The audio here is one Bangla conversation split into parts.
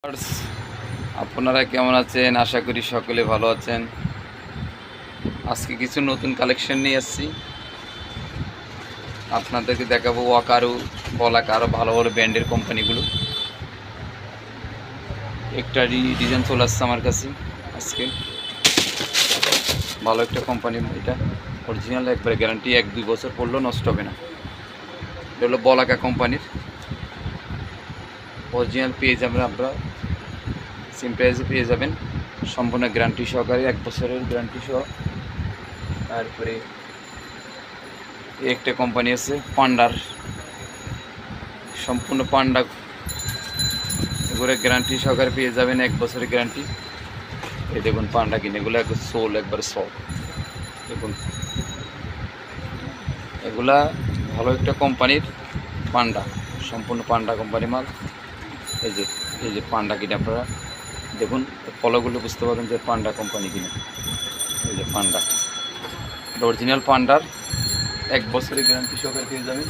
ভিউয়ার্স, আপনারা কেমন আছেন? আশা করি সকলে ভালো আছেন। আজকে কিছু নতুন কালেকশন নিয়ে আসছি, আপনাদেরকে দেখাবো ওয়াকারু, বলাকা আরও ভালো ভালো ব্র্যান্ডের কোম্পানিগুলো। একটা ডিজাইন চলে আসছে আমার কাছে আজকে, ভালো একটা কোম্পানি। এটা অরিজিনাল, একবারে গ্যারান্টি, 1-2 বছর পড়লেও নষ্ট হবে না। এটা হলো বলাকা কোম্পানির অরিজিনাল, পেয়ে যাবেন আপনারা সেম প্রাইসে পেয়ে যাবেন, সম্পূর্ণ গ্যারান্টি সহকারে, 1 বছরের গ্যারান্টি সহ। তারপরে একটা কোম্পানি আছে পান্ডার, সম্পূর্ণ পান্ডা, এগুলো গ্যারান্টি সহকারে পেয়ে যাবেন, 1 বছরের গ্যারান্টি। এই দেখুন পান্ডা কিনে, এগুলো একবার সোল, একবার সফট। দেখুন এগুলা ভালো একটা কোম্পানির পান্ডা, সম্পূর্ণ পান্ডা কোম্পানি মাল। এই যে এই যে পান্ডা কিনে, আপনারা দেখুন ফলোগুলো বুঝতে পারবেন যে পান্ডা কোম্পানি কিনে। এই যে পান্ডা, অরিজিনাল পান্ডার 1 বছরের গ্যারান্টি সহকারে পেয়ে যাবেন।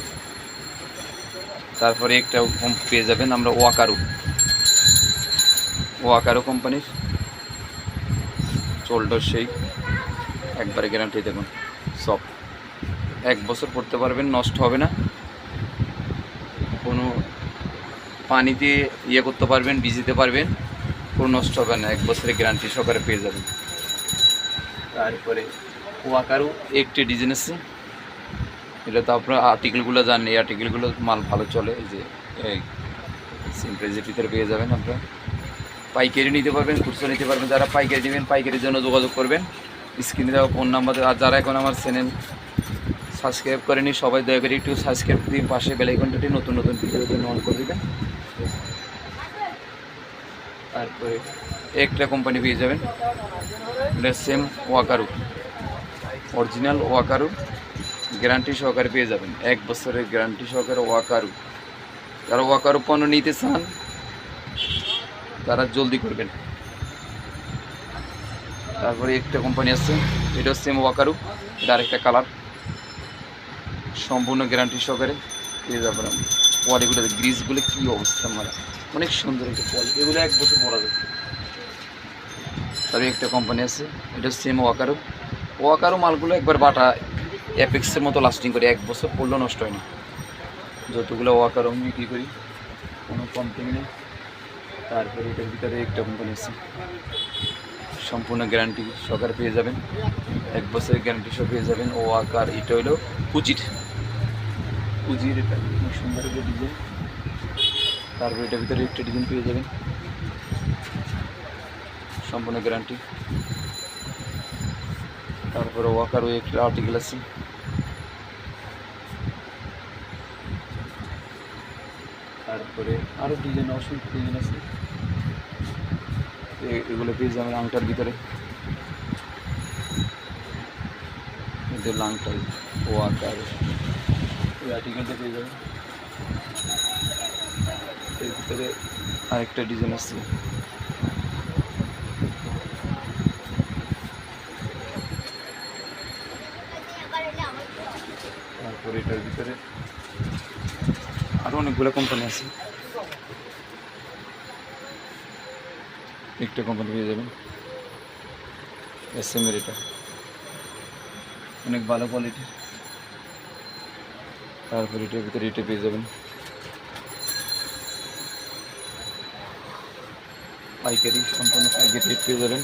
তারপরে একটা পেয়ে যাবেন আমরা ওয়াকারু, ওয়াকারু কোম্পানির শোল্ডার, সেই একবারে গ্যারান্টি। দেখুন সব 1 বছর পড়তে পারবেন, নষ্ট হবে না, কোনো পানিতে ইয়ে করতে পারবেন, ভিজিতে পারবেন, কোনো নষ্ট হবে না, 1 বছরের গ্যারান্টি সহকারে পেয়ে যাবেন। তারপরে ওয়াকারু একটি ডিজাইন আছে, এটা তো আপনার আর্টিকেলগুলো জানেন, এই আর্টিকেলগুলো মাল ভালো চলে। এই যে এই সিম্প্রেজের ভিতরে পেয়ে যাবেন আপনারা, পাইকারি নিতে পারবেন, খুচরো নিতে পারবেন। যারা পাইকারি নেবেন, পাইকারির জন্য যোগাযোগ করবেন স্ক্রিনে দেওয়া ফোন নাম্বার। আর যারা এখন আমার চ্যানেল সাবস্ক্রাইব করেনি, সবাই দয়া করে একটু সাবস্ক্রাইব দিয়ে পাশে বেল আইকনটি নতুন নতুন ভিডিওর জন্য অন করে দেবেন। তারপরে একটা কোম্পানি পেয়ে যাবেন, এটা same Walkaroo, original Walkaroo, guarantee সহকারে পেয়ে যাবেন, 1 বছরের গ্যারান্টি সহকারে ওয়াকারু। যারা ওয়াকারু পণ্য নিতে চান তারা জলদি করবেন। তারপরে একটা কোম্পানি আছে, এটা সেম ওয়াকারু, এটা আরেকটা কালার, সম্পূর্ণ গ্যারান্টি সহকারে পেয়ে যাবেন। কোয়ালিটিগুলো, গ্রিসগুলো কী অবস্থা, মানে অনেক সুন্দর একটা কোয়ালিটি, এগুলো 1 বছর পরা যাবে। তবে একটা কোম্পানি আছে, এটা সেম ওয়াকারু, ওয়াকারু মালগুলো একবার বাটা অ্যাপেক্সের মতো লাস্টিং করে, 1 বছর পড়লেও নষ্ট হয় না। যতগুলো ওয়াকারু আমি বিক্রি করি, কোনো কোম্পানি নেই। তারপরে এটার ভিতরে একটা কোম্পানি আছে, সম্পূর্ণ গ্যারান্টি সহকারে পেয়ে যাবেন, 1 বছরের গ্যারান্টি সহ পেয়ে যাবেন। ওয়াকার, এটা হলো কুচির, কুচির এটা খুব সুন্দর একটা ডিজাইন। তারপরে এটার ভিতরে একটা ডিজাইন পেয়ে যাবেন, সম্পূর্ণ গ্যারান্টি। তারপরে ওয়াকারও একটা আর্টিকেল আছে, তারপরে আরও ডিজাইন, অসংখ্য ডিজাইন আছে, এগুলো পেয়ে যাবেন আংটার ভিতরে। এদের লাংটাই ওয়াকার, এই আর্টিকেলটা পেয়ে যাবেন। এর ভিতরে আরেকটা ডিজাইন আছে, তারপরে এটার ভিতরে আরও অনেকগুলো কোম্পানি আছে। একটা কোম্পানি পেয়ে যাবেন SM-এর, এটা অনেক ভালো কোয়ালিটি। তারপরে এটার ভিতরে এটা পেয়ে যাবেন, পাইকারি, সম্পূর্ণ পাইকারি রেট পেয়ে যাবেন,